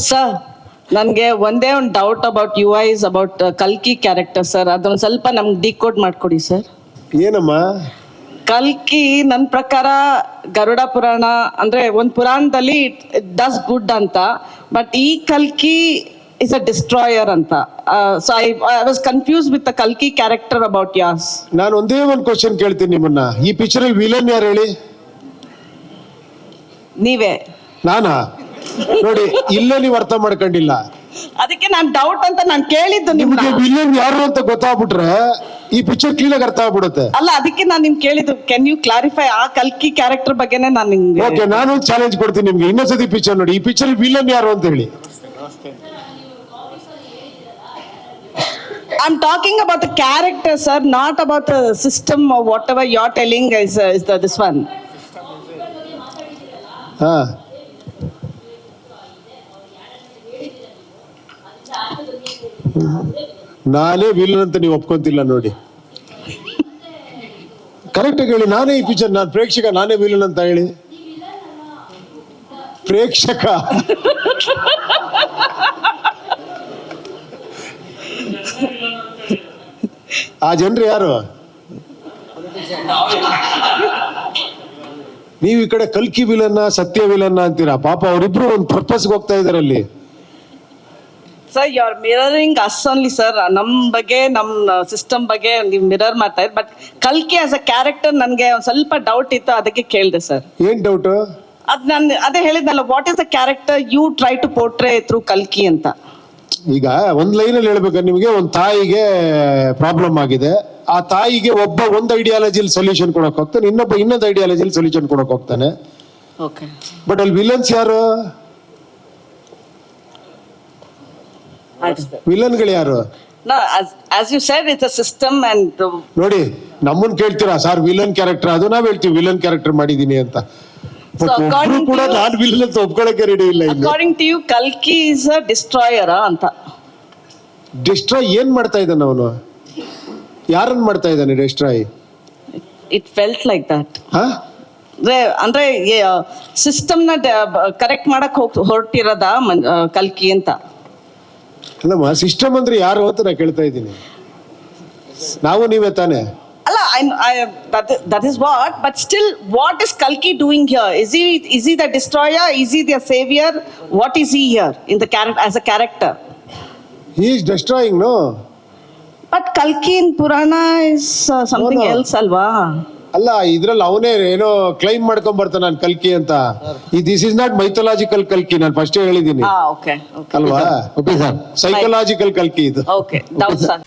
Sir ನನಗೆ ಒಂದೇ ಒಂದು doubt about you is about ಕಲ್ಕಿ ಕ್ಯಾರೆಕ್ಟರ್ ಸರ್, ಅದೊಂದು ಸ್ವಲ್ಪ ನಮ್ಗೆ ಡಿಕೋಡ್ ಮಾಡ್ಕೊಡಿ ಸರ್. ಏನಮ್ಮ? ಕಲ್ಕಿ ನನ್ನ ಪ್ರಕಾರ ಗರುಡ ಪುರಾಣ ಅಂದ್ರೆ ಒಂದು ಪುರಾಣದಲ್ಲಿ ಇಟ್ ಡಸ್ ಗುಡ್ ಅಂತ, ಬಟ್ ಈ ಕಲ್ಕಿ ಇಸ್ ಅ ಡಿಸ್ಟ್ರಾಯರ್ ಅಂತ. So I was confuse with the ಕಲ್ಕಿ ಕ್ಯಾರೆಕ್ಟರ್ ಅಬೌಟ್ ಯಾಸ್. ನಾನು ಒಂದೇ ಒಂದು ಕ್ವಶನ್ ಕೇಳ್ತೀನಿ ನಿಮ್ಮನ್ನ, ಈ ಪಿಕ್ಚರ್ ಅಲ್ಲಿ ವಿಲನ್ ಯಾರು ಹೇಳಿ? ನೀವೇ. ನಾನಾ? ನೋಡಿ, ಇಲ್ಲೇ ನೀವು ಅರ್ಥ ಮಾಡ್ಕೊಂಡಿಲ್ಲ. ಅದಕ್ಕೆ ನಾನು ಡೌಟ್ ಅಂತ ನಾನು ಕೇಳಿದ್ದು ನಿಮ್ಗೆ ನಿಮ್ಗೆ. ವಿಲನ್ ಯಾರು ಅಂತ ಗೊತ್ತಾಗ್ಬಿಟ್ರೆ ಈ ಪಿಕ್ಚರ್ ಕ್ಲೀನ್ ಆಗಿ ಅರ್ಥ ಆಗ್ಬಿಡುತ್ತೆ. ಅಲ್ಲ, ಅದಕ್ಕೆ ನಾನು ನಿಮ್ಗೆ ಕೇಳಿದ್ದು, ಕ್ಯಾನ್ ಯು ಕ್ಲಾರಿಫೈ ಆ ಕಲ್ಕಿ ಕ್ಯಾರೆಕ್ಟರ್ ಬಗ್ಗೆನೇ ನಾನು ನಿಮ್ಗೆ. ಓಕೆ, ನಾನು ಚಾಲೆಂಜ್ ಕೊಡ್ತೀನಿ ನಿಮ್ಗೆ. ಇನ್ನೊಂದ್ಸತಿ ಪಿಕ್ಚರ್ ನೋಡಿ, ಈ ಪಿಕ್ಚರ್ ವಿಲನ್ ಯಾರು ಅಂತ ಹೇಳಿ. I'm talking about the character, sir, not about the system or whatever you're telling is this one. ಹಾ, ನಾನೇ ವಿಲನ್ ಅಂತ ನೀವು ಒಪ್ಕೊಂತಿಲ್ಲ ನೋಡಿ. ಕರೆಕ್ಟ್ ಆಗಿ ಹೇಳಿ, ನಾನೇ ಈ ಪಿಕ್ಚರ್, ನಾನು ಪ್ರೇಕ್ಷಕ, ನಾನೇ ವಿಲನ್ ಅಂತ ಹೇಳಿ. ಪ್ರೇಕ್ಷಕ ಆ ಜನರು ಯಾರು? ನೀವು ಈ ಕಡೆ ಕಲ್ಕಿ ವಿಲನ್ನ, ಸತ್ಯ ವಿಲನ್ನ ಅಂತೀರಾ. ಪಾಪ ಅವರಿಬ್ರು ಒಂದು ಪರ್ಪಸ್ಗೆ ಹೋಗ್ತಾ ಇದಾರೆ ಅಲ್ಲಿ. Sir, you are mirroring us only sir. ನಮ್ಮ ಬಗ್ಗೆ, ನಮ್ಮ ಸಿಸ್ಟಮ್ ಬಗ್ಗೆ ನೀವು ಮಿರರ್ ಮಾಡ್ತಾ ಇದ್ದೀರಿ. ಬಟ್ ಕಲ್ಕಿ ಆಸ್ ಅ ಕ್ಯಾರೆಕ್ಟರ್ ನನಗೆ ಒಂದು ಸ್ವಲ್ಪ ಡೌಟ್ ಇತ್ತು, ಅದಕ್ಕೆ ಕೇಳಿದೆ ಸರ್. ಏನ್ ಡೌಟ್? ಅದು ನಾನು ಅದೇ ಹೇಳಿದ್ನಲ್ಲ, what is the character you try to portray through ಕಲ್ಕಿ ಅಂತ. ಈಗ ಒಂದ್ ಲೈನಲ್ಲಿ ಹೇಳ್ಬೇಕಾದ್ರೆ ನಿಮಗೆ, ಒಂದು ತಾಯಿಗೆ ಪ್ರಾಬ್ಲಮ್ ಆಗಿದೆ. ಆ ತಾಯಿಗೆ ಒಂದು ಐಡಿಯಾಲಜಿಲಿ ಸೊಲ್ಯೂಷನ್ ಕೊಡಕ್ ಹೋಗ್ತಾನೆ, ಇನ್ನೊಂದು ಐಡಿಯಾಲಜಿಲಿ ಸೊಲ್ಯೂಷನ್ ಕೊಡಕ್ ಹೋಗ್ತಾನೆ. ಓಕೆ, ಬಟ್ ಅಲ್ಲಿ ವಿಲನ್ಸ್ ಯಾರು? ವಿಲನ್ಗಳು ಯಾರು? as you said, it's a system and ನೋಡಿ, ನಮ್ಮನ್ ಕೇಳ್ತೀರಾ ಸರ್ ವಿಲನ್ ಕ್ಯಾರೆಕ್ಟರ್, ಅದು ನಾವ್ ಹೇಳ್ತೀವಿ ವಿಲನ್ ಕ್ಯಾರೆಕ್ಟರ್ ಮಾಡಿದೀನಿ ಅಂತ. So according ಕೂಡ ನಾನು ವಿಲನ್ ಅಂತ ಒಪ್ಕೊಳಕ್ಕೆ ರೆಡಿ ಇಲ್ಲ. according to you, ಕಲ್ಕಿ is a destroyer ಅಂತ. ಡಿಸ್ಟ್ರಾಯ್ ಏನ್ ಮಾಡ್ತಾ ಇದ್ದಾನೆ ಅವನು? ಯಾರನ್ನ ಮಾಡ್ತಾ ಇದ್ದಾನೆ destroy? It felt like that. ಹಾ, ಅಂದ್ರೆ ಸಿಸ್ಟಮ್ ನ ಕರೆಕ್ಟ್ ಮಾಡಕ್ ಹೊರಟಿರೋದ ಕಲ್ಕಿ ಅಂತ. ಅಲ್ಲಮ್ಮ, ಸಿಸ್ಟಮ್ ಅಂದ್ರೆ ಯಾರು ಅಂತ ನಾ ಕೇಳ್ತಾ ಇದ್ದೀನಿ. ನಾವು ನೀವೇ ತಾನೆ? ಅಲ್ಲ, that is what, but still what is Kalki doing here? Is he the destroyer? Is he the savior? What is he here in the character, as a character? He is destroying, no? But Kalki in Purana is something No. else alva. ಅಲ್ಲ, ಇದ್ರಲ್ಲಿ ಅವನೇ ಏನೋ claim ಮಾಡ್ಕೊಂಡ್ ಬರ್ತಾನೆ ನಾನು ಕಲ್ಕಿ ಅಂತ. This is not mythological ಕಲ್ಕಿ, ನಾನು ಫಸ್ಟ್ ಹೇಳಿದ್ದೀನಿ Okay. ಅಲ್ವಾ? ಸೈಕಲಾಜಿಕಲ್ ಕಲ್ಕಿ ಇದು. Okay, doubt sir.